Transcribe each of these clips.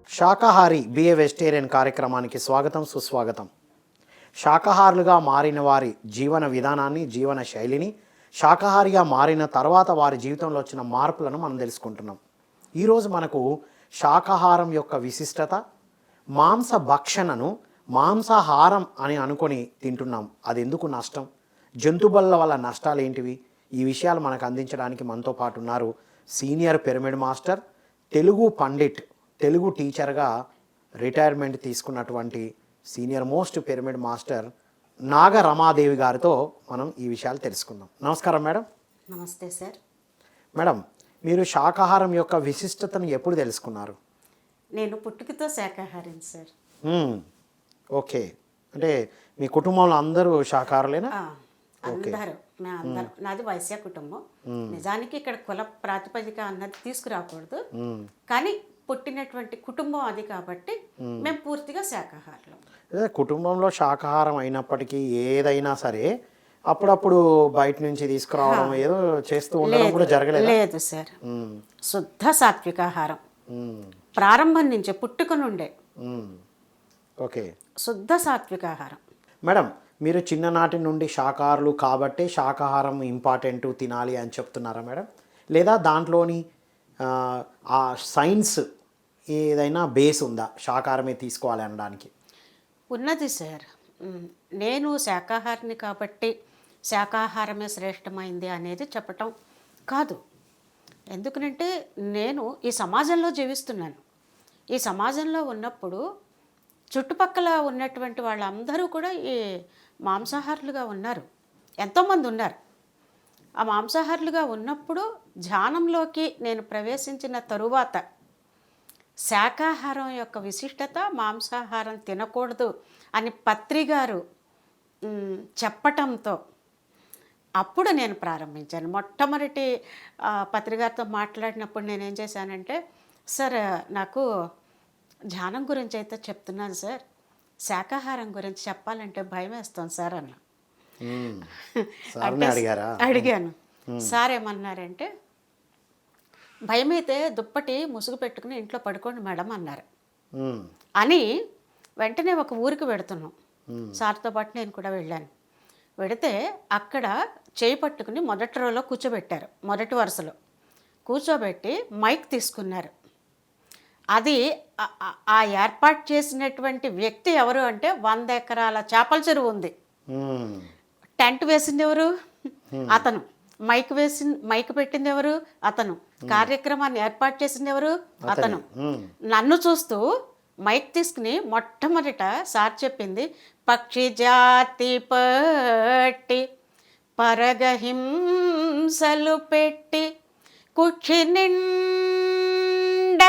శాకాహారి BA vegetarian కార్యక్రమానికి స్వాగతం సుస్వాగతం. శాకాహారులుగా మారిన వారి జీవన విధానాన్ని, జీవన శైలిని, శాకాహారిగా మారిన తర్వాత వారి జీవితంలో వచ్చిన మార్పులను మనం తెలుసుకుంటున్నాం. ఈరోజు మనకు శాకాహారం యొక్క విశిష్టత, మాంస భక్షణను మాంసాహారం అని అనుకొని తింటున్నాం, అది ఎందుకు నష్టం, జంతుబల్ల వల్ల నష్టాలు ఏంటివి, ఈ విషయాలు మనకు అందించడానికి మనతో పాటు ఉన్నారు senior pyramid master, Telugu Pandit, Telugu టీచర్గా రిటైర్మెంట్ తీసుకున్నటువంటి సీనియర్ మోస్ట్ పిరమిడ్ మాస్టర్ నాగ రమాదేవి గారితో మనం ఈ విషయాలు తెలుసుకుందాం. నమస్కారం మేడం. నమస్తే సార్. మేడం, మీరు శాకాహారం యొక్క విశిష్టతను ఎప్పుడు తెలుసుకున్నారు? నేను పుట్టుకతో శాకాహారిని సార్. ఓకే, అంటే మీ కుటుంబంలో అందరూ శాకాహారులేనా? అందరూ మేమందరం. నాది వైశ్య కుటుంబం. నిజానికి ఇక్కడ కుల ప్రాతిపదిక అన్నది తీసుకురాకూడదు, కానీ పుట్టినటువంటి కుటుంబం అది కాబట్టి మేము పూర్తిగా శాకాహారులు. కుటుంబంలో శాకాహారం అయినప్పటికీ ఏదైనా సరే అప్పుడప్పుడు బయట నుంచి తీసుకురావడం ఏదో చేస్తూ ఉండడం కూడా జరగలేదు? లేదు సార్, శుద్ధ సాత్వికాహారం ప్రారంభం నుంచి పుట్టుక నుండే. ఓకే, శుద్ధ సాత్వికాహారం. మేడం, మీరు చిన్ననాటి నుండి శాకాహారులు కాబట్టి శాకాహారం ఇంపార్టెంట్ తినాలి అని చెప్తున్నారా మేడం, లేదా దాంట్లోని ఆ సైన్స్ ఏదైనా బేస్ ఉందా శాకాహారమే తీసుకోవాలి అనడానికి? ఉన్నది సార్. నేను శాకాహారిని కాబట్టి శాకాహారమే శ్రేష్టమైంది అనేది చెప్పటం కాదు. ఎందుకంటే నేను ఈ సమాజంలో జీవిస్తున్నాను. ఈ సమాజంలో ఉన్నప్పుడు చుట్టుపక్కల ఉన్నటువంటి వాళ్ళందరూ కూడా ఈ మాంసాహారులుగా ఉన్నారు, ఎంతోమంది ఉన్నారు. ఆ మాంసాహారులుగా ఉన్నప్పుడు ధ్యానంలోకి నేను ప్రవేశించిన తరువాత శాకాహారం యొక్క విశిష్టత, మాంసాహారం తినకూడదు అని పత్రిగారు చెప్పటంతో అప్పుడు నేను ప్రారంభించాను. మొట్టమొదటి పత్రిగారితో మాట్లాడినప్పుడు నేనేం చేశానంటే, సార్ నాకు ధ్యానం గురించి అయితే చెప్తున్నాను సార్, శాకాహారం గురించి చెప్పాలంటే భయం వేస్తాను సార్ అన్న. అడిగాను. సార్ ఏమన్నారంటే, భయమైతే దుప్పటి ముసుగు పెట్టుకుని ఇంట్లో పడుకోండి మేడం అన్నారు. అని వెంటనే ఒక ఊరికి వెడుతున్నాం. సార్తో పాటు నేను కూడా వెళ్ళాను. వెడితే అక్కడ చేయి పట్టుకుని మొదటి రోలో కూర్చోబెట్టారు, మొదటి వరుసలో కూర్చోబెట్టి మైక్ తీసుకున్నారు. అది ఆ ఏర్పాటు చేసినటువంటి వ్యక్తి ఎవరు అంటే, 100 ఎకరాల చేపల చెరువు ఉంది. టెంట్ వేసింది ఎవరు? అతను. మైక్ పెట్టింది ఎవరు? అతను. కార్యక్రమాన్ని ఏర్పాటు చేసింది ఎవరు? అతను. నన్ను చూస్తూ మైక్ తీసుకుని మొట్టమొదట సార్ చెప్పింది, పక్షి జాతి పట్టి పరగహింసలు పెట్టి కుక్షి నిండ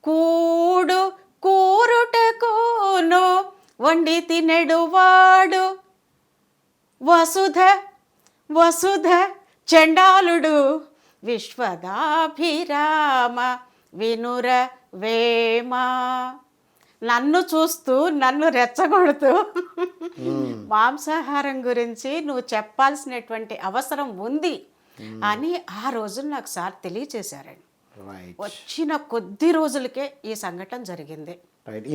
కూడు కూరుటకును వండి తినెడువాడు వసుధ వసుధ చండాలుడు విశ్వదాభిరామ వినుర వేమ. నన్ను చూస్తూ నన్ను రెచ్చగొడుతూ మాంసాహారం గురించి నువ్వు చెప్పాల్సినటువంటి అవసరం ఉంది అని ఆ రోజు నాకు సార్ తెలియచేశారండి. వచ్చిన కొద్ది రోజులకే ఈ సంఘటన జరిగింది.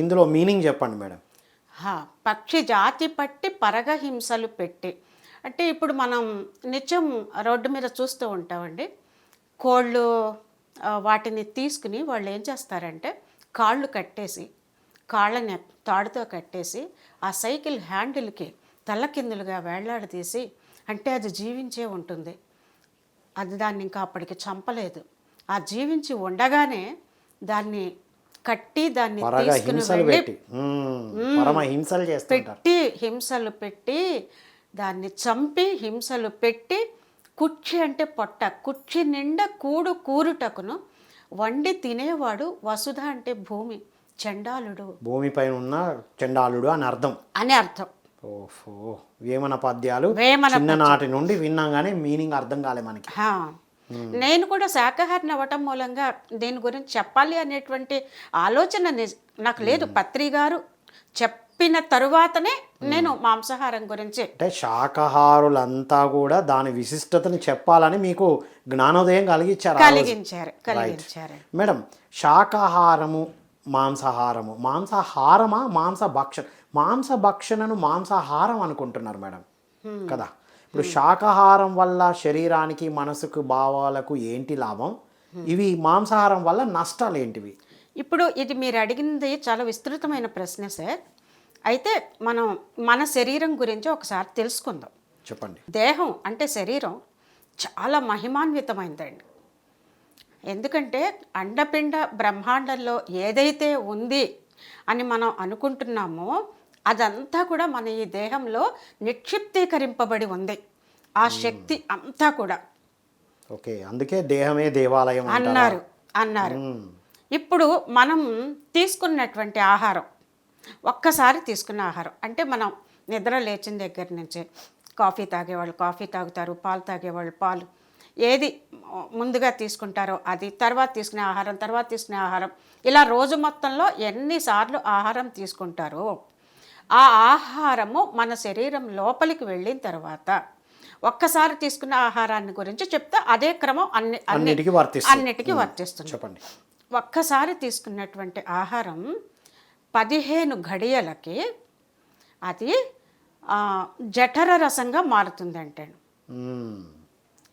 ఇందులో మీనింగ్ చెప్పండి మేడం. పక్షి జాతి పట్టి పరగహింసలు పెట్టి అంటే, ఇప్పుడు మనం నిత్యం రోడ్డు మీద చూస్తూ ఉంటామండి, కోళ్ళు వాటిని తీసుకుని వాళ్ళు ఏం చేస్తారంటే, కాళ్ళు కట్టేసి, కాళ్ళని తాడుతో కట్టేసి ఆ సైకిల్ హ్యాండిల్కి తల్లకిందులుగా వేళ్లాడదీసి, అంటే అది జీవించే ఉంటుంది, అది దాన్ని ఇంకా అప్పటికి చంపలేదు, ఆ జీవించి ఉండగానే దాన్ని కట్టి దాన్ని తీసుకుని పెట్టి హింసలు పెట్టి దాన్ని చంపి హింసలు పెట్టి కుక్షి అంటే పొట్ట, కుక్షి నిండా కూడు కూరుటకును వండి తినేవాడు వసుధ అంటే భూమి, చండాలుడు భూమిపై ఉన్న చండాలుడు అని అర్థం. ఓహో, వేమన పద్యాలు చిన్ననాటి నుండి విన్నాగానే మీనింగ్ అర్థం కాలే మనకి. నేను కూడా శాకాహారిని అవ్వటం మూలంగా దీని గురించి చెప్పాలి అనేటువంటి ఆలోచన నాకు లేదు. పత్రిగారు చెప్పిన తరువాతనే నేను మాంసాహారం గురించి, అంటే శాకాహారులంతా కూడా దాని విశిష్టతను చెప్పాలని మీకు జ్ఞానోదయం కలిగించారు. కలిగించారు. మేడం, శాకాహారము మాంసాహారము, మాంసాహారమా మాంసభక్షణ, మాంసభక్షణను మాంసాహారం అనుకుంటున్నారు మేడం కదా. ఇప్పుడు శాకాహారం వల్ల శరీరానికి, మనసుకు, భావాలకు ఏంటి లాభం, ఇవి మాంసాహారం వల్ల నష్టాలు ఏంటివి? ఇప్పుడు ఇది మీరు అడిగింది చాలా విస్తృతమైన ప్రశ్న సార్. అయితే మనం మన శరీరం గురించి ఒకసారి తెలుసుకుందాం. చెప్పండి. దేహం అంటే శరీరం చాలా మహిమాన్వితమైందండి. ఎందుకంటే అండపిండ బ్రహ్మాండంలో ఏదైతే ఉంది అని మనం అనుకుంటున్నామో అదంతా కూడా మన ఈ దేహంలో నిక్షిప్తీకరింపబడి ఉంది. ఆ శక్తి అంతా కూడా. ఓకే, అందుకే దేహమే దేవాలయం అన్నారు. ఇప్పుడు మనం తీసుకున్నటువంటి ఆహారం, ఒక్కసారి తీసుకున్న ఆహారం అంటే మనం నిద్ర లేచిన దగ్గర నుంచి కాఫీ తాగేవాళ్ళు కాఫీ తాగుతారు, పాలు తాగేవాళ్ళు పాలు, ఏది ముందుగా తీసుకుంటారో అది, తర్వాత తీసుకునే ఆహారం, తర్వాత తీసుకునే ఆహారం, ఇలా రోజు మొత్తంలో ఎన్నిసార్లు ఆహారం తీసుకుంటారో ఆ ఆహారము మన శరీరం లోపలికి వెళ్ళిన తర్వాత ఒక్కసారి తీసుకున్న ఆహారాన్ని గురించి చెప్తే అదే క్రమం అన్నిటికీ వర్తిస్తుంది. చెప్పండి. ఒక్కసారి తీసుకున్నటువంటి ఆహారం 15 గడియలకి అది జఠర రసంగా మారుతుంది అంటే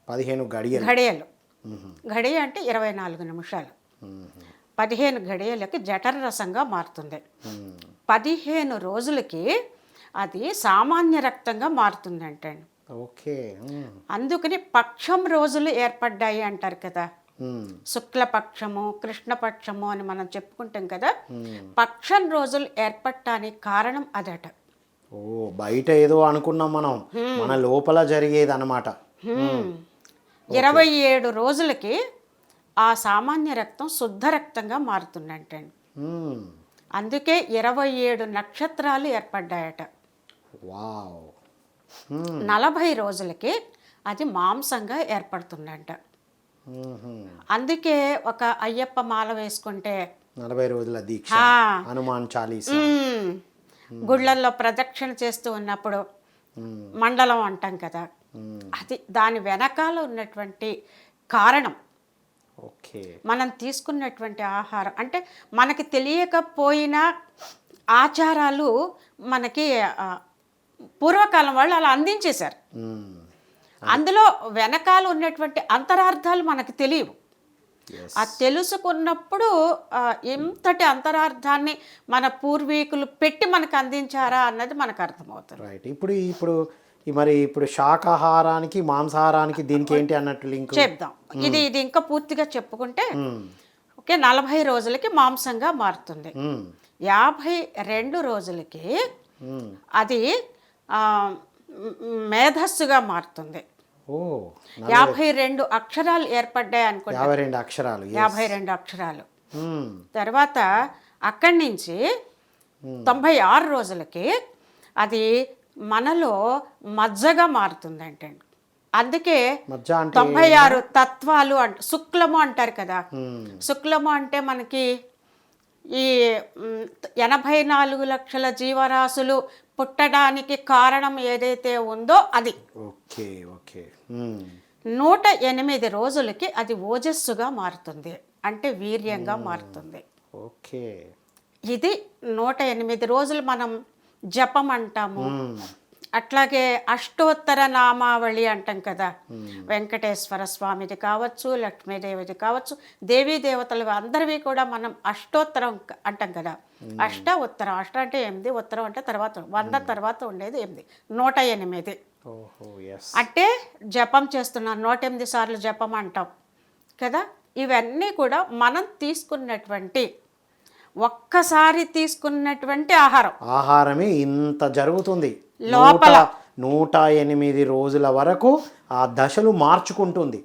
15 గడియలు. గడియ అంటే 24 నిమిషాలు. 15 గడియలకి జఠర రసంగా మారుతుంది. 15 రోజులకి అది సామాన్య రక్తంగా మారుతుంది అంటే. ఓకే. అందుకని పక్షం రోజులు ఏర్పడ్డాయి అంటారు కదా, శుక్లపక్షము, కృష్ణపక్షము అని మనం చెప్పుకుంటాం కదా. పక్షం రోజులు ఏర్పడటానికి కారణం అదట. ఓ, బయట ఏదో అనుకున్నాం మనం, మన లోపల జరిగేది అన్నమాట. 27 రోజులకి ఆ సామాన్య రక్తం శుద్ధ రక్తంగా మారుతుందంటే. అందుకే 27 నక్షత్రాలు ఏర్పడ్డాయట. వావ్. 40 రోజులకి అది మాంసంగా ఏర్పడుతుందంట. అందుకే ఒక అయ్యప్ప మాల వేసుకుంటే 40 రోజుల దీక్ష, హనుమాన్ చాలీసా, గుళ్ళల్లో ప్రదక్షిణ చేస్తూ ఉన్నప్పుడు మండలం అంటాం కదా, అది దాని వెనకాల ఉన్నటువంటి కారణం. ఓకే. మనం తీసుకున్నటువంటి ఆహారం అంటే మనకి తెలియకపోయినా ఆచారాలు మనకి పూర్వకాలం వాళ్ళు అలా అందించేశారు. అందులో వెనకాల ఉన్నటువంటి అంతరార్థాలు మనకు తెలియవు. ఆ తెలుసుకున్నప్పుడు ఎంతటి అంతరార్థాన్ని మన పూర్వీకులు పెట్టి మనకు అందించారా అన్నది మనకు అర్థమవుతుంది. రైట్. ఇప్పుడు శాకాహారానికి మాంసాహారానికి దీనికి ఏంటి అన్నట్టు లింక్ చెప్దాం. ఇది ఇంకా పూర్తిగా చెప్పుకుంటే ఓకే, 40 రోజులకి మాంసంగా మారుతుంది. 52 రోజులకి అది మేధస్సుగా మారుతుంది. 52 అక్షరాలు ఏర్పడ్డాయి అనుకుంటా. 52 అక్షరాలు. తర్వాత అక్కడి నుంచి 96 రోజులకి అది మనలో మజ్జగా మారుతుంది అంటే. అందుకే 96 తత్వాలు శుక్లము అంటారు కదా. శుక్లము అంటే మనకి ఈ 84 లక్షల జీవరాశులు పుట్టడానికి కారణం ఏదైతే ఉందో అది. 108 రోజులకి అది ఓజస్సుగా మారుతుంది, అంటే వీర్యంగా మారుతుంది. ఇది 108 రోజులు మనం జపం అంటాము. అట్లాగే అష్టోత్తర నామావళి అంటాం కదా, వెంకటేశ్వర స్వామిది కావచ్చు, లక్ష్మీదేవిది కావచ్చు, దేవీ దేవతలు అందరివి కూడా మనం అష్టోత్తరం అంటాం కదా. ఉత్తరం, అష్ట అంటే 8, ఉత్తరం అంటే తర్వాత 100 తర్వాత ఉండేది 8, 108 అంటే జపం చేస్తున్నాం. 108 సార్లు జపం అంటాం కదా. ఇవన్నీ కూడా మనం తీసుకున్నటువంటి ఒక్కసారి తీసుకున్నటువంటి ఆహారమే ఇంత జరుగుతుంది లోపల. 108 రోజుల వరకు ఆ దశలు మార్చుకుంటుంది.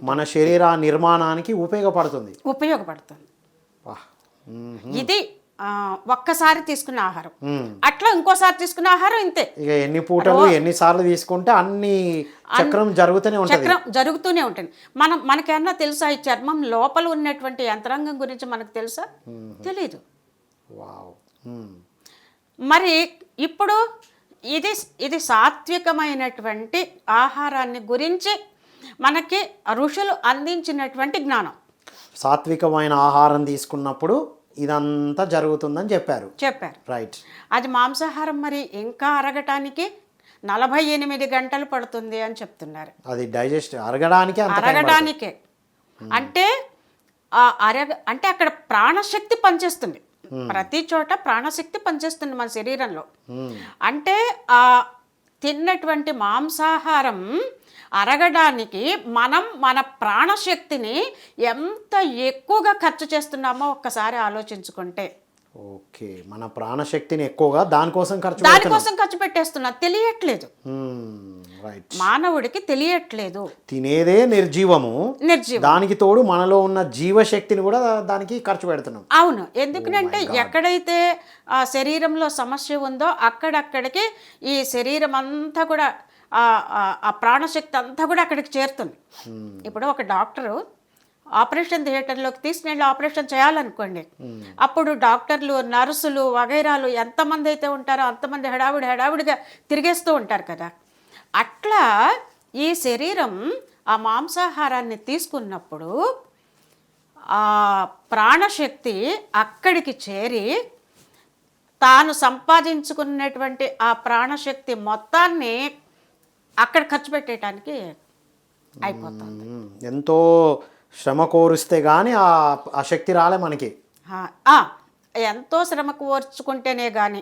మన శరీర నిర్మాణానికి ఉపయోగపడుతుంది. ఇది ఒక్కసారి తీసుకున్న ఆహారం. అట్లా ఇంకోసారి తీసుకున్న ఆహారం ఇంతే. ఇక ఎన్ని పూటలు ఎన్నిసార్లు తీసుకుంటే అన్ని చక్రం జరుగుతూనే ఉంటుంది. మనకేమన్నా తెలుసా ఈ చర్మం లోపల ఉన్నటువంటి యంత్రాంగం గురించి మనకు తెలుసా? తెలీదు. మరి ఇప్పుడు ఇది సాత్వికమైనటువంటి ఆహారాన్ని గురించి మనకి ఋషులు అందించినటువంటి జ్ఞానం. సాత్వికమైన ఆహారం తీసుకున్నప్పుడు ఇదంతా జరుగుతుందని చెప్పారు. చెప్పారు. రైట్. అది మాంసాహారం మరి ఇంకా అరగటానికి 48 గంటలు పడుతుంది అని చెప్తున్నారు. అది డైజెస్ట్ అరగడానికి అంత టైం పడుతుంది. అరగడానికే అంటే అంటే అక్కడ ప్రాణశక్తి పనిచేస్తుంది. ప్రతి చోట ప్రాణశక్తి పనిచేస్తుంది మన శరీరంలో. అంటే ఆ తిన్నటువంటి మాంసాహారం అరగడానికి మనం మన ప్రాణశక్తిని ఎంత ఎక్కువగా ఖర్చు చేస్తున్నామో ఒక్కసారి ఆలోచించుకుంటే. ఓకే, మన ప్రాణశక్తిని ఎక్కువగా దానికోసం ఖర్చు పెట్టేస్తున్నా, తెలియట్లేదు. రైట్. మానవుడికి తెలియట్లేదు. తినేదే నిర్జీవము, దానికి తోడు మనలో ఉన్న జీవశక్తిని కూడా దానికి ఖర్చు పెడుతున్నాం. అవును. ఎందుకంటే ఎక్కడైతే ఆ శరీరంలో సమస్య ఉందో అక్కడక్కడికి ఈ శరీరం అంతా కూడా ఆ ప్రాణశక్తి అంతా కూడా అక్కడికి చేరుతుంది. ఇప్పుడు ఒక డాక్టరు ఆపరేషన్ థియేటర్లోకి తీసుకెళ్ళి ఆపరేషన్ చేయాలనుకోండి, అప్పుడు డాక్టర్లు, నర్సులు వగైరాలు ఎంతమంది అయితే ఉంటారో అంతమంది హడావుడిగా తిరిగేస్తూ ఉంటారు కదా. అట్లా ఈ శరీరం ఆ మాంసాహారాన్ని తీసుకున్నప్పుడు ఆ ప్రాణశక్తి అక్కడికి చేరి తాను సంపాదించుకున్నటువంటి ఆ ప్రాణశక్తి మొత్తాన్ని అక్కడ ఖర్చు పెట్టడానికి అయిపోతుంది. ఎంతో శ్రమ కోరిస్తే కానీ ఆ శక్తి రాలే మనకి. ఎంతో శ్రమ కోర్చుకుంటేనే కానీ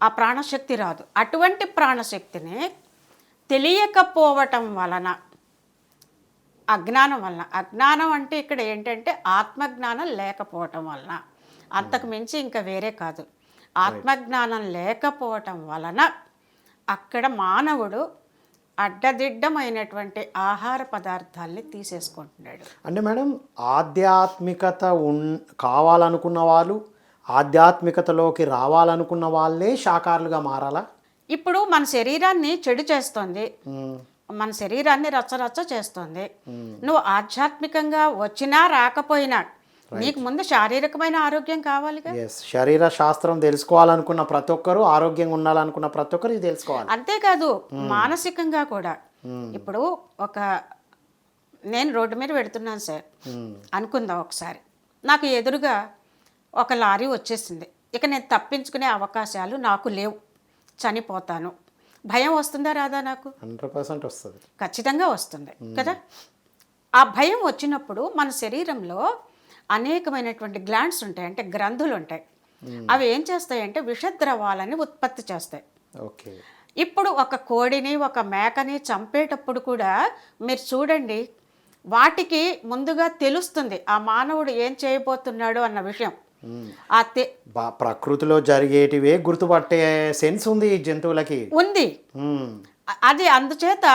ఆ ప్రాణశక్తి రాదు. అటువంటి ప్రాణశక్తిని తెలియకపోవటం వలన, అజ్ఞానం వలన, అజ్ఞానం అంటే ఇక్కడ ఏంటంటే ఆత్మజ్ఞానం లేకపోవటం వలన, అంతకు మించి ఇంకా వేరే కాదు. ఆత్మజ్ఞానం లేకపోవటం వలన అక్కడ మానవుడు అడ్డదిడ్డమైనటువంటి ఆహార పదార్థాలని తీసేసుకుంటున్నాడు. అంటే మేడం, ఆధ్యాత్మికత కావాలనుకున్న వాళ్ళు, ఆధ్యాత్మికతలోకి రావాలనుకున్న వాళ్ళే శాకాహారులుగా మారాలా? ఇప్పుడు మన శరీరాన్ని చెడు చేస్తుంది, మన శరీరాన్ని రచ్చరచ్చ చేస్తుంది. నువ్వు ఆధ్యాత్మికంగా వచ్చినా రాకపోయినా నీకు ముందు శారీరకమైన ఆరోగ్యం కావాలిగా. శరీర శాస్త్రం తెలుసుకోవాలనుకున్న ప్రతి ఒక్కరు, ఆరోగ్యంగా ఉండాలనుకున్న ప్రతి ఒక్కరు ఇది తెలుసుకోవాలి. అంతేకాదు మానసికంగా కూడా. ఇప్పుడు నేను రోడ్డు మీద పెడుతున్నాను సార్ అనుకుందాం, ఒకసారి నాకు ఎదురుగా ఒక లారీ వచ్చేసింది. ఇక నేను తప్పించుకునే అవకాశాలు నాకు లేవు, చనిపోతాను. భయం వస్తుందా రాదా? నాకు 100% వస్తుంది, ఖచ్చితంగా వస్తుంది కదా. ఆ భయం వచ్చినప్పుడు మన శరీరంలో అనేకమైనటువంటి గ్లాండ్స్ ఉంటాయి, అంటే గ్రంథులు ఉంటాయి. అవి ఏం చేస్తాయంటే విషద్రవాలని ఉత్పత్తి చేస్తాయి. ఓకే. ఇప్పుడు ఒక కోడిని, ఒక మేకని చంపేటప్పుడు కూడా మీరు చూడండి, వాటికి ముందుగా తెలుస్తుంది ఆ మానవుడు ఏం చేయబోతున్నాడు అన్న విషయం. ప్రకృతిలో జరిగేటివే గుర్తుపట్టే సెన్స్ ఉంది ఈ జంతువులకి, ఉంది. అది అందుచేత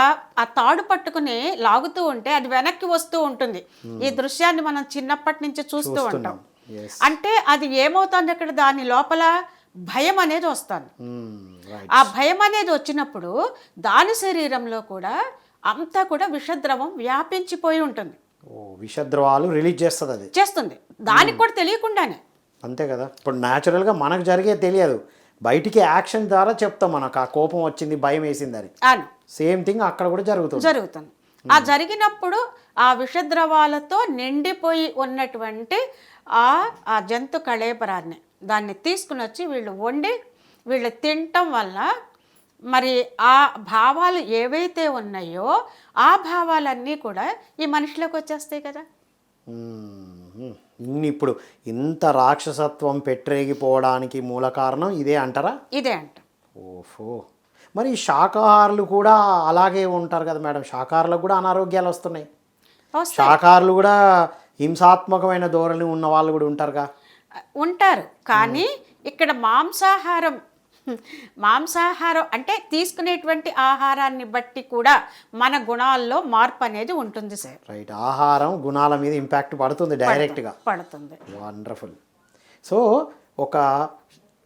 ఆ తాడు పట్టుకుని లాగుతూ ఉంటే అది వెనక్కి వస్తూ ఉంటుంది. ఈ దృశ్యాన్ని మనం చిన్నప్పటి నుంచి చూస్తూ ఉంటాం. అంటే అది ఏమవుతుంది, అక్కడ దాని లోపల భయం అనేది వస్తుంది. ఆ భయం అనేది వచ్చినప్పుడు దాని శరీరంలో కూడా అంతా కూడా విషద్రవం వ్యాపించిపోయి ఉంటుంది. విషద్రవాలు రిలీజ్ చేస్తుంది దానికి కూడా తెలియకుండానే. అంతే కదా. ఇప్పుడు న్యాచురల్గా మనకు జరిగేది తెలియదు, బయటికి యాక్షన్ ద్వారా చెప్తాం మనకు ఆ కోపం వచ్చింది, భయం వేసిందని. సేమ్ థింగ్ అక్కడ కూడా జరుగుతుంది. ఆ జరిగినప్పుడు ఆ విషద్రవాలతో నిండిపోయి ఉన్నటువంటి ఆ జంతు కళేబరాన్ని దాన్ని తీసుకుని వచ్చి వీళ్ళు వండి వీళ్ళు తినటం వల్ల మరి ఆ భావాలు ఏవైతే ఉన్నాయో ఆ భావాలన్నీ కూడా ఈ మనిషిలోకి వచ్చేస్తాయి కదా. ఇప్పుడు ఇంత రాక్షసత్వం పెట్టరేగిపోవడానికి మూల కారణం ఇదే అంటారా? ఇదే అంట. ఓహో. మరి శాకాహారులు కూడా అలాగే ఉంటారు కదా మేడం, శాకాహారులకు కూడా అనారోగ్యాలు వస్తున్నాయి. శాకాహారులు కూడా హింసాత్మకమైన ధోరణి ఉన్న వాళ్ళు కూడా ఉంటారు. కానీ ఇక్కడ మాంసాహారం అంటే తీసుకునేటువంటి ఆహారాన్ని బట్టి కూడా మన గుణాల్లో మార్పు అనేది ఉంటుంది సార్. రైట్. ఆహారం గుణాల మీద ఇంపాక్ట్ పడుతుంది, డైరెక్ట్గా పడుతుంది. వండర్ఫుల్. సో ఒక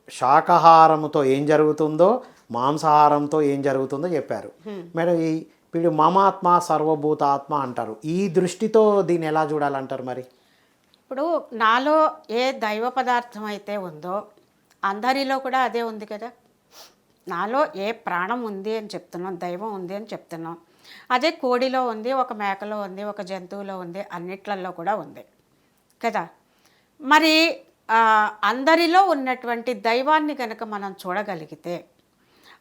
శాకాహారంతో ఏం జరుగుతుందో, మాంసాహారంతో ఏం జరుగుతుందో చెప్పారు మేడం. ఇప్పుడు మమాత్మ సర్వభూతాత్మ అంటారు, ఈ దృష్టితో దీన్ని ఎలా చూడాలంటారు? మరి ఇప్పుడు నాలో ఏ దైవ పదార్థం అయితే ఉందో అందరిలో కూడా అదే ఉంది కదా. నాలో ఏ ప్రాణం ఉంది అని చెప్తున్నాం, దైవం ఉంది అని చెప్తున్నాం. అదే కోడిలో ఉంది, ఒక మేకలో ఉంది, ఒక జంతువులో ఉంది, అన్నిట్లలో కూడా ఉంది కదా. మరి అందరిలో ఉన్నటువంటి దైవాన్ని కనుక మనం చూడగలిగితే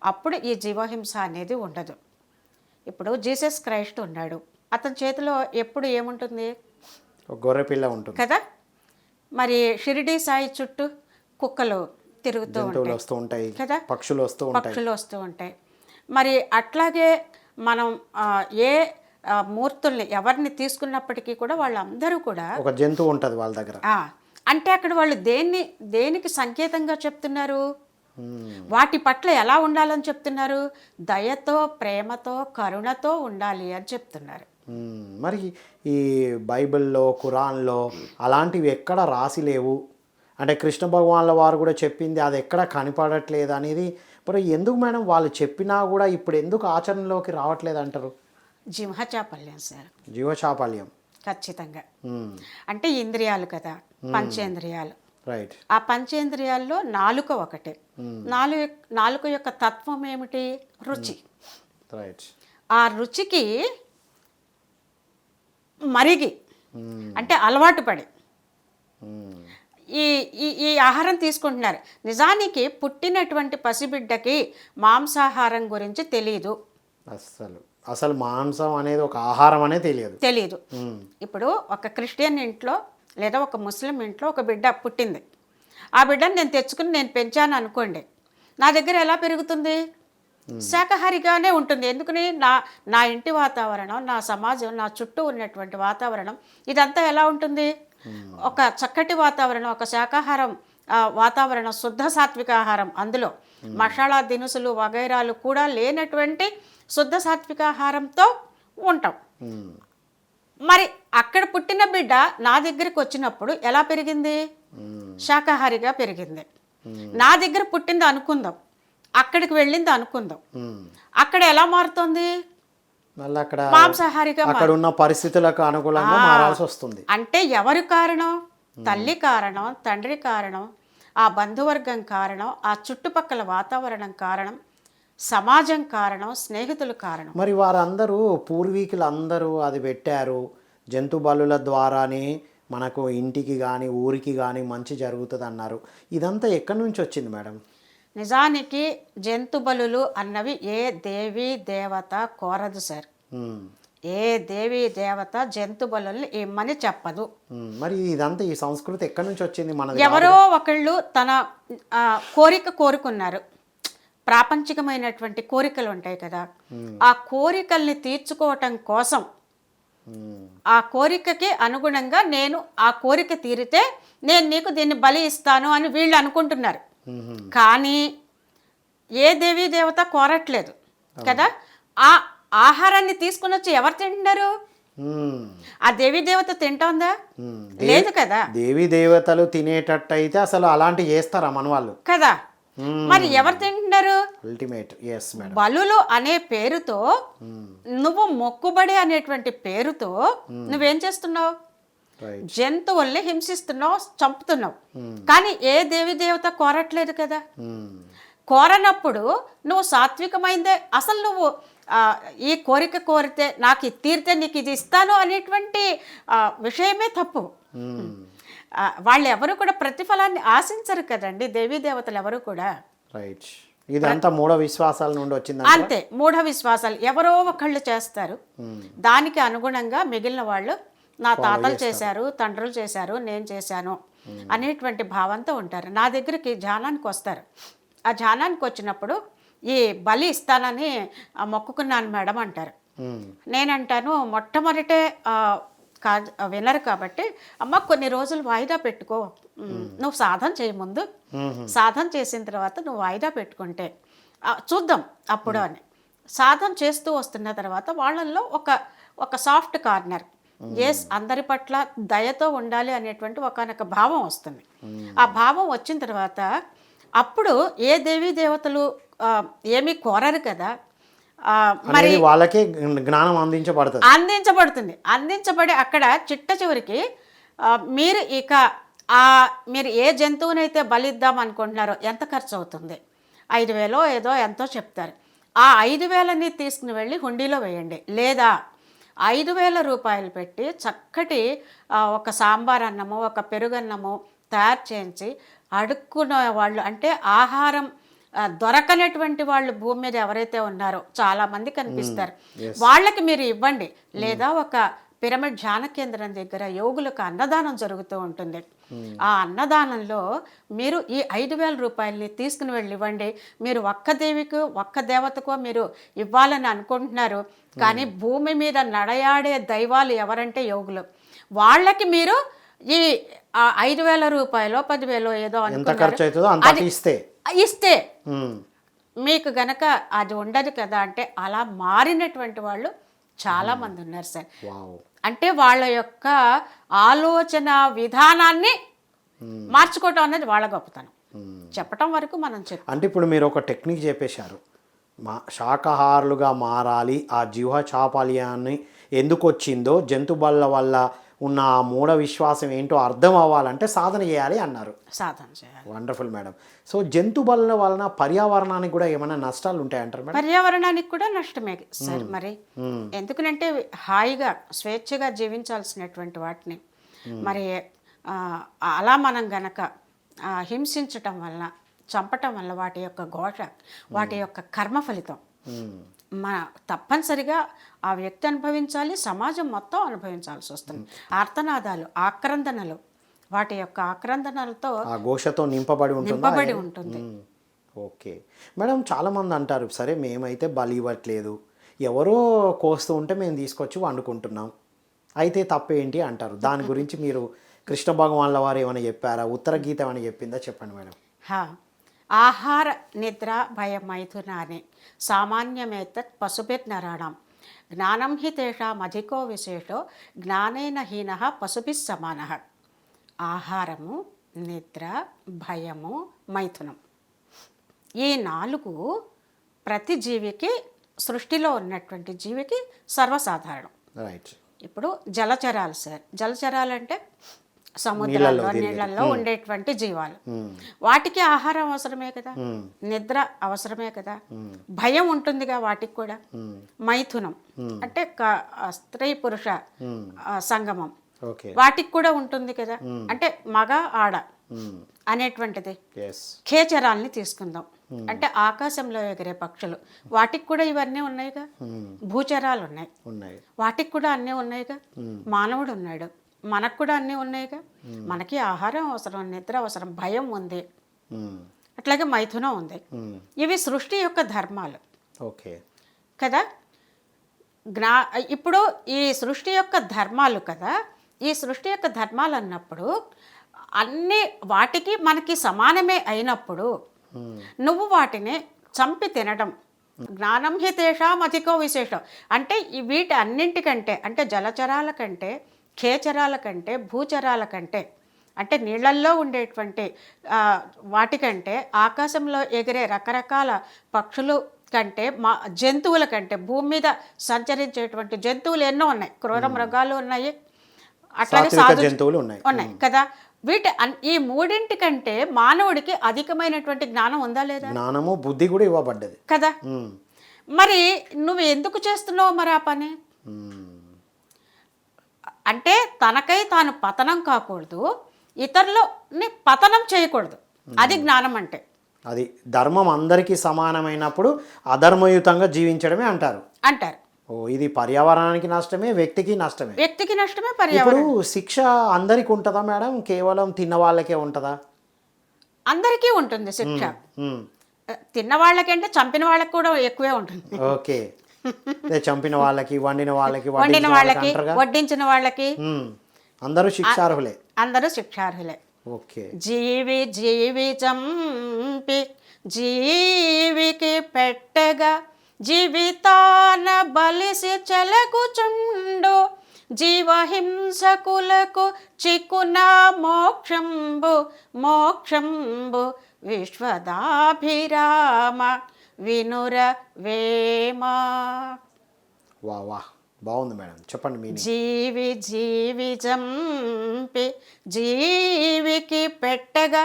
అప్పుడు ఈ జీవహింస అనేది ఉండదు. ఇప్పుడు జీసస్ క్రైస్ట్ ఉన్నాడు, అతని చేతిలో ఎప్పుడు ఏముంటుంది? ఒక గొర్రె పిల్ల ఉంటుంది కదా. మరి షిరిడి సాయి చుట్టూ కుక్కలు తిరుగుతూ జంతువులు ఉంటాయి వస్తూ ఉంటాయి కదా, పక్షులు వస్తూ ఉంటాయి. పక్షులు వస్తూ ఉంటాయి. మరి అట్లాగే మనం ఏ మూర్తుల్ని ఎవరిని తీసుకున్నప్పటికీ కూడా వాళ్ళందరూ కూడా ఒక జంతువు ఉంటుంది వాళ్ళ దగ్గర. అంటే అక్కడ వాళ్ళు దేనికి సంకేతంగా చెప్తున్నారు? వాటి పట్ల ఎలా ఉండాలని చెప్తున్నారు? దయతో, ప్రేమతో, కరుణతో ఉండాలి అని చెప్తున్నారు. మరి ఈ బైబిల్లో, ఖురాన్లో అలాంటివి ఎక్కడ రాసి లేవు అంటే కృష్ణ భగవాన్ల వారు కూడా చెప్పింది అది ఎక్కడ కనపడట్లేదు అనేది. మరి ఎందుకు మేడం వాళ్ళు చెప్పినా కూడా ఇప్పుడు ఎందుకు ఆచరణలోకి రావట్లేదు అంటారు? జీవచాపల్యం సార్, జీవచాపల్యం ఖచ్చితంగా. అంటే ఇంద్రియాలు కదా, పంచేంద్రియాలు. రైట్. ఆ పంచేంద్రియాల్లో నాలుక ఒకటే. నాలుక యొక్క తత్వం ఏమిటి? రుచి. రైట్. ఆ రుచికి మరిగి అంటే అలవాటు పడి ఈ ఈ ఆహారం తీసుకుంటున్నారు. నిజానికి పుట్టినటువంటి పసిబిడ్డకి మాంసాహారం గురించి తెలియదు. అసలు మాంసం అనేది ఒక ఆహారం అనేది తెలియదు. ఇప్పుడు ఒక క్రిస్టియన్ ఇంట్లో లేదా ఒక ముస్లిం ఇంట్లో ఒక బిడ్డ పుట్టింది. ఆ బిడ్డను నేను తెచ్చుకుని నేను పెంచాను అనుకోండి, నా దగ్గర ఎలా పెరుగుతుంది? శాకాహారిగానే ఉంటుంది. ఎందుకని? నా ఇంటి వాతావరణం, నా సమాజం, నా చుట్టూ ఉన్నటువంటి వాతావరణం ఇదంతా ఎలా ఉంటుంది? ఒక చక్కటి వాతావరణం, ఒక శాకాహారం వాతావరణం, శుద్ధ సాత్విక ఆహారం, అందులో మసాలా దినుసులు వగైరాలు కూడా లేనటువంటి శుద్ధ సాత్విక ఆహారంతో ఉంటాం. మరి అక్కడ పుట్టిన బిడ్డ నా దగ్గరికి వచ్చినప్పుడు ఎలా పెరిగింది? శాకాహారిగా పెరిగింది. నా దగ్గర పుట్టింది అనుకుందాం, అక్కడికి వెళ్ళింది అనుకుందాం, అక్కడ ఎలా మారుతుంది? మాంసాహారిగా. అక్కడ ఉన్న పరిస్థితులకు అనుకూలంగా మారాల్సి వస్తుంది. అంటే ఎవరు కారణం? తల్లి కారణం, తండ్రి కారణం, ఆ బంధువర్గం కారణం, ఆ చుట్టుపక్కల వాతావరణం కారణం, సమాజం కారణం, స్నేహితులు కారణం. మరి వారందరూ పూర్వీకులు అందరూ అది పెట్టారు, జంతు బలుల ద్వారానే మనకు ఇంటికి కానీ ఊరికి కానీ మంచి జరుగుతుంది అన్నారు. ఇదంతా ఎక్కడి నుంచి వచ్చింది మేడం? నిజానికి జంతు బలులు అన్నవి ఏ దేవి దేవత కోరదు సార్. ఏ దేవి దేవత జంతు బలుల్ని ఇమ్మని చెప్పదు. మరి ఇదంతా ఈ సంస్కృతి ఎక్కడి నుంచి వచ్చింది? మన ఎవరో ఒకళ్ళు తన కోరుకున్నారు. ప్రాపంచికమైనటువంటి కోరికలు ఉంటాయి కదా, ఆ కోరికల్ని తీర్చుకోవటం కోసం, ఆ కోరికకి అనుగుణంగా నేను ఆ కోరిక తీరితే నేను నీకు దీన్ని బలి ఇస్తాను అని వీళ్ళు అనుకుంటున్నారు. కానీ ఏ దేవీ దేవత కోరట్లేదు కదా. ఆ ఆహారాన్ని తీసుకుని వచ్చి ఎవరు తింటున్నారు? ఆ దేవీ దేవత తింటోందా? లేదు కదా. దేవీ దేవతలు తినేటట్టు అయితే అసలు అలాంటి చేస్తారా మన వాళ్ళు కదా. మరి ఎవరు తింటున్నారు? అల్టిమేట్. yes madam. బలులు అనే పేరుతో నువ్వు మొక్కుబడి అనేటువంటి పేరుతో నువ్వేం చేస్తున్నావు? జంతువుల్ని హింసిస్తున్నావు, చంపుతున్నావు. కానీ ఏ దేవి దేవత కోరట్లేదు కదా. కోరనప్పుడు నువ్వు సాత్వికమైందే, అసలు నువ్వు ఈ కోరిక కోరితే నాకు ఇది తీరితే నీకు ఇది ఇస్తాను అనేటువంటి విషయమే తప్పు. వాళ్ళు ఎవరు కూడా ప్రతిఫలాన్ని ఆశించరు కదండి, దేవీ దేవతలు ఎవరు కూడా. రైట్. ఇదంతా మూఢ విశ్వాసాల నుండి వచ్చింది. అంతే, మూఢ విశ్వాసాలు. ఎవరో ఒకళ్ళు చేస్తారు, దానికి అనుగుణంగా మిగిలిన వాళ్ళు నా తాతలు చేశారు, తండ్రులు చేశారు, నేను చేశాను అనేటువంటి భావంతో ఉంటారు. నా దగ్గరికి ధ్యానానికి వస్తారు. ఆ ధ్యానానికి వచ్చినప్పుడు ఈ బలి ఇస్తానని మొక్కుకున్నాను మేడం అంటారు. నేనంటాను, మొట్టమొదటే వినరు కాబట్టి అమ్మ కొన్ని రోజులు వాయిదా పెట్టుకో, నువ్వు సాధన చేయ ముందు, సాధన చేసిన తర్వాత నువ్వు వాయిదా పెట్టుకుంటే చూద్దాం అప్పుడు అని. సాధన చేస్తూ వస్తున్న తర్వాత వాళ్ళల్లో ఒక సాఫ్ట్ కార్నర్, ఎస్ అందరి పట్ల దయతో ఉండాలి అనేటువంటి ఒకనొక భావం వస్తుంది. ఆ భావం వచ్చిన తర్వాత అప్పుడు ఏ దేవీ దేవతలు ఏమీ కోరరు కదా, మరి వాళ్ళకి జ్ఞానం అందించబడుతుంది. అందించబడి అక్కడ చిట్ట చివరికి మీరు ఏ జంతువునైతే బలిద్దాం అనుకుంటున్నారో ఎంత ఖర్చు అవుతుంది? 5,000 ఏదో ఎంతో చెప్తారు. ఆ 5,000ని తీసుకుని వెళ్ళి హుండీలో వేయండి. లేదా 5,000 రూపాయలు పెట్టి చక్కటి ఒక సాంబార్ అన్నము, ఒక పెరుగన్నము, తయారు చేయించి అడుక్కున్న వాళ్ళు, అంటే ఆహారం దొరకనటువంటి వాళ్ళు భూమి మీద ఎవరైతే ఉన్నారో చాలామంది కనిపిస్తారు, వాళ్ళకి మీరు ఇవ్వండి. లేదా ఒక పిరమిడ్ ధ్యాన కేంద్రం దగ్గర యోగులకు అన్నదానం జరుగుతూ ఉంటుంది. ఆ అన్నదానంలో మీరు ఈ 5,000 రూపాయలని తీసుకుని వెళ్ళి ఇవ్వండి. మీరు ఒక్క దేవికి ఒక్క దేవతకో మీరు ఇవ్వాలని అనుకుంటున్నారు, కానీ భూమి మీద నడయాడే దైవాలు ఎవరంటే యోగులు. వాళ్ళకి మీరు ఈ 5,000 రూపాయలు 10,000 ఏదో అనుకుంటారు ఇస్తే మీకు గనక అది ఉండదు కదా. అంటే అలా మారినటువంటి వాళ్ళు చాలా మంది ఉన్నారు సార్. అంటే వాళ్ళ యొక్క ఆలోచన విధానాన్ని మార్చుకోవటం అనేది వాళ్ళ గొప్పతనం. చెప్పటం వరకు మనం అంటే ఇప్పుడు మీరు ఒక టెక్నిక్ చెప్పేశారు, శాకాహారులుగా మారాలి, ఆ జీవ చాపల్యాన్ని ఎందుకు వచ్చిందో, జంతుబళ్ళ వల్ల ఉన్న ఆ మూఢ విశ్వాసం ఏంటో అర్థం అవ్వాలంటే సాధన చేయాలి అన్నారు. సాధన చేయాలి. Wonderful madam. సో జంతుబళ్ళ వలన పర్యావరణానికి కూడా ఏమైనా నష్టాలు ఉంటాయంటారు మేడం? పర్యావరణానికి కూడా నష్టమే సార్. మరి ఎందుకంటే హాయిగా స్వేచ్ఛగా జీవించాల్సినటువంటి వాటిని మరి అలా మనం గనక హింసించటం వల్ల, చంపటం వల్ల వాటి యొక్క ఘోష, వాటి యొక్క కర్మ ఫలితం తప్పనిసరిగా ఆ వ్యక్తి అనుభవించాలి, సమాజం మొత్తం అనుభవించాల్సి వస్తుంది. ఆర్తనాదాలు, ఆక్రందనలు, వాటి యొక్క ఆక్రందనలతో ఆ ఘోషతో నింపబడి ఉంటుంది. ఓకే మేడం, చాలామంది అంటారు, సరే మేమైతే బలి ఇవ్వట్లేదు, ఎవరో కోస్తూ ఉంటే మేము తీసుకొచ్చి వండుకుంటున్నాం, అయితే తప్పేంటి అంటారు. దాని గురించి మీరు కృష్ణ భగవాన్ల వారు ఏమైనా చెప్పారా, ఉత్తర గీత ఏమైనా చెప్పిందా చెప్పండి మేడం. ఆహార నిద్ర భయం మైథునాన్ని సామాన్యమేతత్ పశుభిర్నరాణం జ్ఞానం హి తేషాం అధికో విశేషో జ్ఞానేన హీన పశుభిః సమానః. ఆహారము, నిద్ర, భయము, మైథునం, ఈ 4 ప్రతి జీవికి, సృష్టిలో ఉన్నటువంటి జీవికి సర్వసాధారణం. రైట్. ఇప్పుడు జలచరాలు సార్, జలచరాలు అంటే సముద్రాల్లో, నీళ్ళల్లో ఉండేటువంటి జీవాలు. వాటికి ఆహారం అవసరమే కదా, నిద్ర అవసరమే కదా, భయం ఉంటుందిగా వాటికి కూడా. మైథునం అంటే స్త్రీ పురుష సంగమం, వాటికి కూడా ఉంటుంది కదా, అంటే మగ ఆడ అనేటువంటిది. ఖేచరాల్ని తీసుకుందాం, అంటే ఆకాశంలో ఎగిరే పక్షులు, వాటికి కూడా ఇవన్నీ ఉన్నాయిగా. భూచరాలు ఉన్నాయి, వాటికి కూడా అన్నీ ఉన్నాయిగా. మానవుడు ఉన్నాడు, మనకు కూడా అన్నీ ఉన్నాయిగా. మనకి ఆహారం అవసరం, నిద్ర అవసరం, భయం ఉంది, అట్లాగే మైథునం ఉంది. ఇవి సృష్టి యొక్క ధర్మాలు. ఓకే కదా. ఇప్పుడు ఈ సృష్టి యొక్క ధర్మాలు కదా, ఈ సృష్టి యొక్క ధర్మాలు అన్నప్పుడు అన్ని వాటికి మనకి సమానమే అయినప్పుడు నువ్వు వాటిని చంపి తినడం జ్ఞానం హి తేషాం అధికో విశేషం. అంటే వీటి అన్నింటికంటే, అంటే జలచరాల కంటే, ఖేచరాల కంటే, భూచరాల కంటే, అంటే నీళ్ళల్లో ఉండేటువంటి వాటికంటే, ఆకాశంలో ఎగిరే రకరకాల పక్షులు కంటే, జంతువుల కంటే, భూమి మీద సంచరించేటువంటి జంతువులు ఎన్నో ఉన్నాయి, క్రూర మృగాలు ఉన్నాయి, అట్లాగే సాధు జంతువులు ఉన్నాయి కదా. ఈ 3 కంటే మానవుడికి అధికమైనటువంటి జ్ఞానం ఉందా లేదా? జ్ఞానము, బుద్ధి కూడా ఇవ్వబడ్డది కదా. మరి నువ్వు ఎందుకు చేస్తున్నావు మరి ఆ పని? అంటే తనకై తాను పతనం కాకూడదు, ఇతరులని పతనం చేయకూడదు, అది జ్ఞానం అంటే. అది ధర్మం అందరికీ సమానమైనప్పుడు అధర్మయుతంగా జీవించడమే అంటారు. ఇది పర్యావరణానికి నష్టమే, వ్యక్తికి నష్టమే. పర్యావరణం. ఇప్పుడు శిక్ష అందరికి ఉంటుందా మేడం, కేవలం తిన్న వాళ్ళకే ఉంటుందా? అందరికీ ఉంటుంది శిక్ష. తిన్న వాళ్ళకంటే చంపిన వాళ్ళకి కూడా ఎక్కువే ఉంటుంది. ఓకే. చంపిన వాళ్ళకి, వండిన వాళ్ళకి, వడ్డించిన వాళ్ళకి అందరూ శిక్షార్హులే. ఓకే. జీవి చంపి జీవికి పెట్టగా జీవితాన బలిసి చెలగుచుండు జీవహింసకులకు చిక్కున మోక్షంబు విశ్వదాభిరామ వినుర వేమా. వా బాగుంది మేడం, చెప్పండి. జీవి చంపి జీవికి పెట్టగా,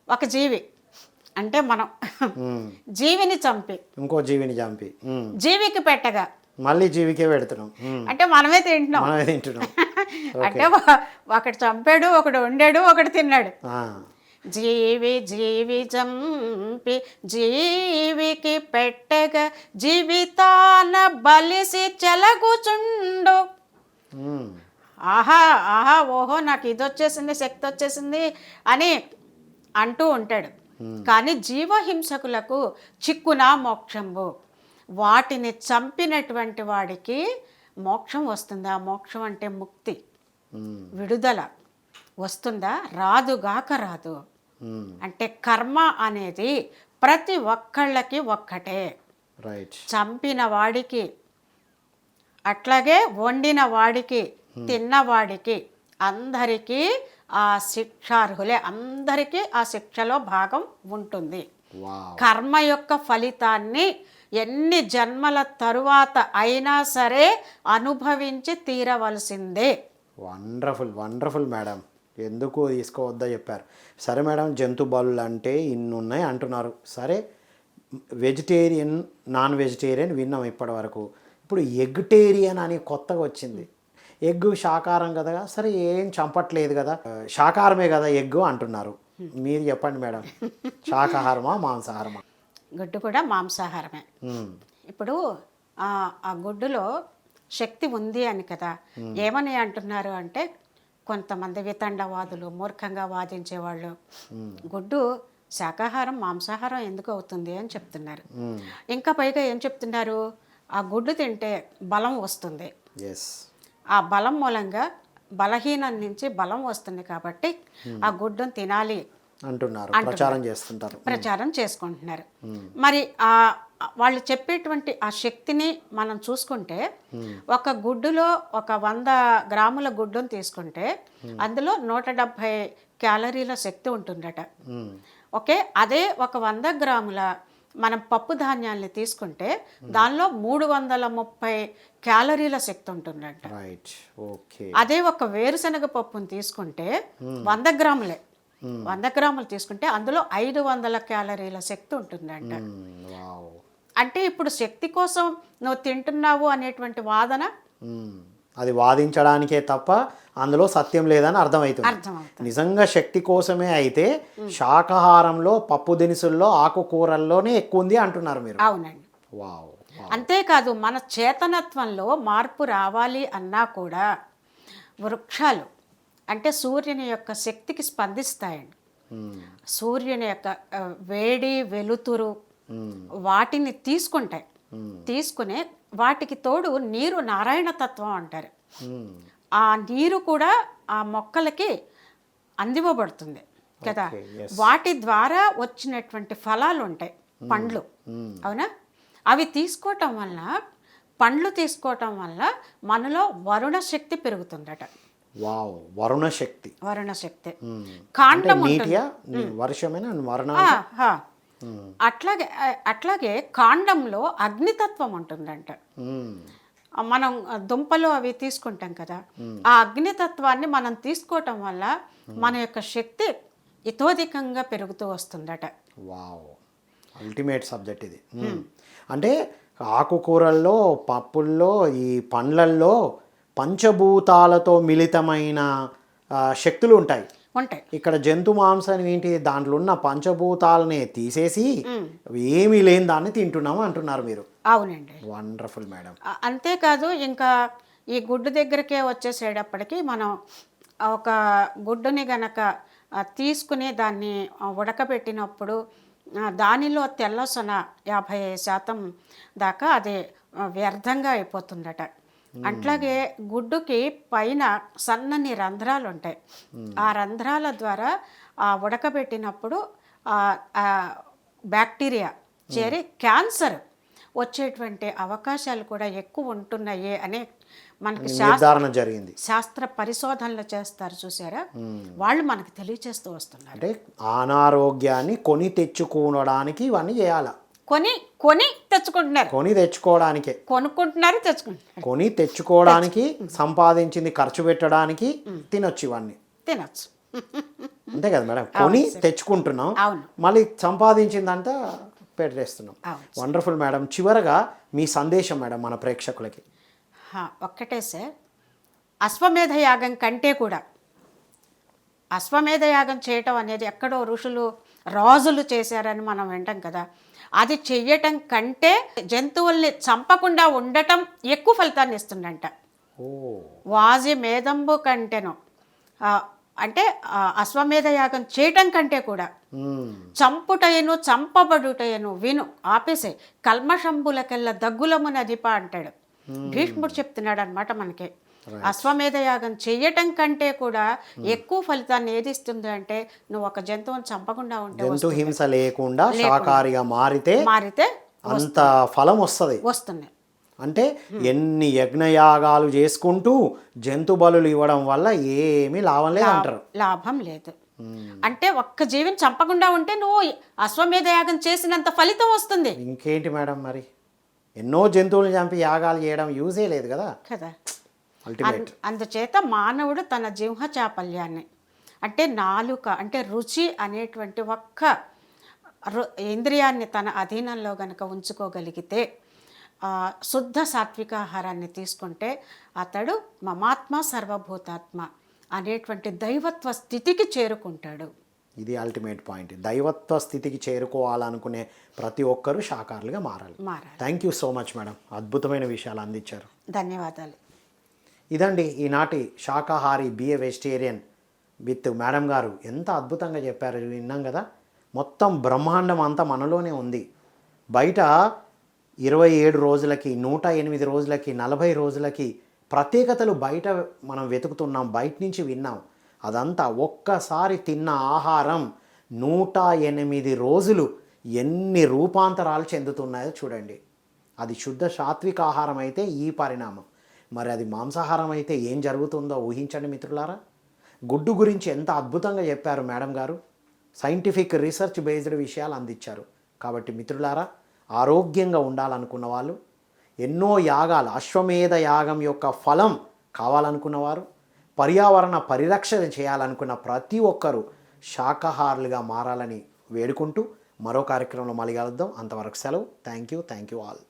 ఒక జీవి అంటే మనం జీవిని చంపి ఇంకో జీవిని చంపి జీవికి పెట్టగా మళ్ళీ జీవికే పెడుతున్నాం, అంటే మనమే తింటున్నాం. అంటే ఒకటి చంపాడు, ఒకడు వండాడు, ఒకటి తిన్నాడు. ఆ, జీవి జీవి చంపి జీవికి పెట్టగా జీవితాన బలిసి చెలగుచుండు. ఉమ్, ఆహా ఆహా ఓహో నాకు ఇది వచ్చేసింది, శక్తి వచ్చేసింది అని అంటూ ఉంటాడు. కానీ జీవహింసకులకు చిక్కున మోక్షంబు. వాటిని చంపినటువంటి వాడికి మోక్షం వస్తుందా? మోక్షం అంటే ముక్తి, ఉమ్, విడుదల వస్తుందా? రాదుగాక రాదు. ఉమ్, అంటే కర్మ అనేది ప్రతి ఒక్కళ్ళకి ఒక్కటే. రైట్. చంపిన వాడికి, అట్లాగే వండిన వాడికి, తిన్నవాడికి అందరికీ ఆ శిక్షార్హులే, అందరికీ ఆ శిక్షలో భాగం ఉంటుంది. వావ్, కర్మ యొక్క ఫలితాన్ని ఎన్ని జన్మల తరువాత అయినా సరే అనుభవించి తీరవలసిందే. Wonderful wonderful madam. ఎందుకు తీసుకోవద్దా చెప్పారు. సరే మేడం, జంతు బలులు అంటే ఇన్ని ఉన్నాయి అంటున్నారు. సరే, వెజిటేరియన్ నాన్ వెజిటేరియన్ విన్నాం ఇప్పటి వరకు. ఇప్పుడు ఎగ్టేరియన్ అని కొత్తగా వచ్చింది. ఎగ్ శాకాహారం కదా, సరే ఏం చంపట్లేదు కదా, శాకాహారమే కదా ఎగ్ అంటున్నారు. మీరు చెప్పండి మేడం, శాకాహారమా మాంసాహారమా? గుడ్డు కూడా మాంసాహారమే. ఉమ్, ఇప్పుడు ఆ గుడ్డులో శక్తి ఉంది అని కదా ఏమని అంటున్నారు అంటే, కొంతమంది వితండవాదులు, మూర్ఖంగా వాదించేవాళ్ళు గుడ్డు శాకాహారం మాంసాహారం ఎందుకు అవుతుంది అని చెప్తున్నారు. ఇంకా పైగా ఏం చెప్తున్నారు, ఆ గుడ్డు తింటే బలం వస్తుంది, ఎస్, ఆ బలం మూలంగా బలహీనం నుంచి బలం వస్తుంది కాబట్టి ఆ గుడ్డును తినాలి అంటున్నారు, ప్రచారం చేస్తుంటారు. ప్రచారం చేసుకుంటున్నారు. మరి వాళ్ళు చెప్పేటువంటి ఆ శక్తిని మనం చూసుకుంటే, ఒక గుడ్డులో ఒక 100 గ్రాముల గుడ్డును తీసుకుంటే అందులో 170 క్యాలరీల శక్తి ఉంటుందట. ఓకే, అదే ఒక 100 గ్రాముల మనం పప్పు ధాన్యాల్ని తీసుకుంటే దానిలో 330 క్యాలరీల శక్తి ఉంటుందంట. Right, okay. అదే ఒక వేరుశనగ పప్పును తీసుకుంటే 100 గ్రాములే, 100 గ్రాములు తీసుకుంటే అందులో 500 క్యాలరీల శక్తి ఉంటుందంట. వావ్, అంటే ఇప్పుడు శక్తి కోసం నువ్వు తింటున్నావు అనేటువంటి వాదన అది వాదించడానికే తప్ప అందులో సత్యం లేదని అర్థమవుతుంది. అర్థమవుతుంది. నిజంగా శక్తి కోసమే అయితే శాకాహారంలో, పప్పు దినుసుల్లో, ఆకుకూరల్లోనే ఎక్కువ ఉంది అంటున్నారు మీరు. అవునండి. వావ్, అంతేకాదు, మన చేతనత్వంలో మార్పు రావాలి అన్నా కూడా వృక్షాలు అంటే సూర్యుని యొక్క శక్తికి స్పందిస్తాయండి. సూర్యుని యొక్క వేడి, వెలుతురు వాటిని తీసుకుంటాయి. తీసుకునే వాటికి తోడు నీరు నారాయణ తత్వం అంటారు. ఆ నీరు కూడా ఆ మొక్కలకి అందివ్వబడుతుంది కదా. వాటి ద్వారా వచ్చినటువంటి ఫలాలు ఉంటాయి, పండ్లు, అవునా? అవి తీసుకోవటం వల్ల, పండ్లు తీసుకోవటం వల్ల మనలో వరుణ శక్తి పెరుగుతుందట. వావ్, వరుణ శక్తి. వరుణ శక్తి. కాండం ఉంటుంది. వర్షమైన వరుణ. అట్లాగే అట్లాగే కాండంలో అగ్నితత్వం ఉంటుందంట. మనం దుంపలు అవి తీసుకుంటాం కదా, ఆ అగ్నితత్వాన్ని మనం తీసుకోవటం వల్ల మన యొక్క శక్తి ఇతోధికంగా పెరుగుతూ వస్తుందట. వావ్, అల్టిమేట్ సబ్జెక్ట్ ఇది. అంటే ఆకుకూరల్లో, పప్పుల్లో, ఈ పండ్లల్లో పంచభూతాలతో మిళితమైన శక్తులు ఉంటాయి. ఇక్కడ జంతు మాంసం ఏంటి, దాంట్లో ఉన్న పంచభూతాలని తీసేసి ఏమీ లేని దాన్ని తింటున్నాము అంటున్నారు మీరు. అవునండి. Wonderful madam. అంతేకాదు, ఇంకా ఈ గుడ్డు దగ్గరికే వచ్చేసేటప్పటికి మనం ఒక గుడ్డుని గనక తీసుకుని దాన్ని ఉడకబెట్టినప్పుడు దానిలో తెల్లసొన 50% దాకా అది వ్యర్థంగా అయిపోతుందట. అట్లాగే గుడ్డుకి పైన సన్నని రంధ్రాలు ఉంటాయి. ఆ రంధ్రాల ద్వారా ఉడకబెట్టినప్పుడు బ్యాక్టీరియా చేరి క్యాన్సర్ వచ్చేటువంటి అవకాశాలు కూడా ఎక్కువ ఉంటున్నాయి అని మనకి నిర్ధారణ జరిగింది. శాస్త్ర పరిశోధనలు చేస్తారు చూసారా, వాళ్ళు మనకి తెలియచేస్తూ వస్తున్నారు. అంటే అనారోగ్యాన్ని కొని తెచ్చుకోవడానికి ఇవన్నీ చేయాలా? కొని తెచ్చుకుంటున్నారు. కొని తెచ్చుకోవడానికే కొనుక్కుంటున్నారు, తెచ్చుకుంటున్నారు. కొని తెచ్చుకోవడానికి, సంపాదించింది ఖర్చు పెట్టడానికి తినొచ్చు, ఇవన్నీ తినొచ్చు. అంతే కదా మేడం? కొని తెచ్చుకుంటున్నాం, అవును, మళ్ళీ సంపాదించిందంతా పెట్టేస్తున్నాం. Wonderful madam. చివరగా మీ సందేశం మేడం మన ప్రేక్షకులకి. ఒక్కటే సార్, అశ్వమేధ యాగం కంటే కూడా అశ్వమేధ యాగం చేయటం అనేది ఎక్కడో ఋషులు రాజులు చేశారని మనం వింటాం కదా, అది చెయ్యటం కంటే జంతువుల్ని చంపకుండా ఉండటం ఎక్కువ ఫలితాన్ని ఇస్తుందంట. ఓ వాజి మేధంబు కంటేను అంటే అశ్వమేధ యాగం చేయటం కంటే కూడా చంపుటయను చంపబడుటయను విను ఆపేసే కల్మషంబులకెల్లా దగ్గులమునదిప అంటాడు భీష్ముడు చెప్తున్నాడు అనమాట మనకి. అశ్వమేధ యాగం చెయ్యటం కంటే కూడా ఎక్కువ ఫలితాన్ని ఏది ఇస్తుంది అంటే నువ్వు ఒక జంతువుని చంపకుండా ఉంటే, జంతు హింస లేకుండా శాకాహారిగా మారితే అంత ఫలం వస్తుంది. అంటే ఎన్ని యజ్ఞయాగాలు చేసుకుంటూ జంతు బలులు ఇవ్వడం వల్ల ఏమీ లాభం లేదు అంటారు. లాభం లేదు అంటే ఒక్క జీవిని చంపకుండా ఉంటే నువ్వు అశ్వమేధ యాగం చేసినంత ఫలితం వస్తుంది. ఇంకేంటి మేడం, మరి ఎన్నో జంతువులు చంపి యాగాలు చేయడం యూజే లేదు కదా. అందుచేత మానవుడు తన జిహ్వ చాపల్యాన్ని అంటే నాలుక అంటే రుచి అనేటువంటి ఒక్క ఇంద్రియాన్ని తన అధీనంలో గనక ఉంచుకోగలిగితే, శుద్ధ సాత్విక ఆహారాన్ని తీసుకుంటే అతడు మమాత్మ సర్వభూతాత్మ అనేటువంటి దైవత్వ స్థితికి చేరుకుంటాడు. ఇది అల్టిమేట్ పాయింట్. దైవత్వ స్థితికి చేరుకోవాలనుకునే ప్రతి ఒక్కరూ శాకాహారులుగా మారాలి. Thank you so much madam, అద్భుతమైన విషయాలు అందించారు. ధన్యవాదాలు. ఇదండి ఈనాటి శాకాహారి బిఏ వెజిటేరియన్ విత్ మేడం గారు. ఎంత అద్భుతంగా చెప్పారు, విన్నాం కదా. మొత్తం బ్రహ్మాండం అంతా మనలోనే ఉంది. బయట 27 రోజులకి 108 రోజులకి 40 రోజులకి ప్రత్యేకతలు బయట మనం వెతుకుతున్నాం, బయట నుంచి విన్నాం. అదంతా ఒక్కసారి తిన్న ఆహారం 108 రోజులు ఎన్ని రూపాంతరాలు చెందుతున్నాయో చూడండి. అది శుద్ధ సాత్విక ఆహారం అయితే ఈ పరిణామం, మరి అది మాంసాహారం అయితే ఏం జరుగుతుందో ఊహించండి మిత్రులారా. గుడ్డు గురించి ఎంత అద్భుతంగా చెప్పారు మేడం గారు. సైంటిఫిక్ రీసెర్చ్ బేస్డ్ విషయాలు అందించారు. కాబట్టి మిత్రులారా, ఆరోగ్యంగా ఉండాలనుకున్న వాళ్ళు, ఎన్నో యాగాలు అశ్వమేధ యాగం యొక్క ఫలం కావాలనుకున్నవారు, పర్యావరణ పరిరక్షణ చేయాలనుకున్న ప్రతి ఒక్కరూ శాకాహారులుగా మారాలని వేడుకుంటూ మరో కార్యక్రమంలో మళ్ళీ కలుద్దాం. అంతవరకు సెలవు. Thank you all.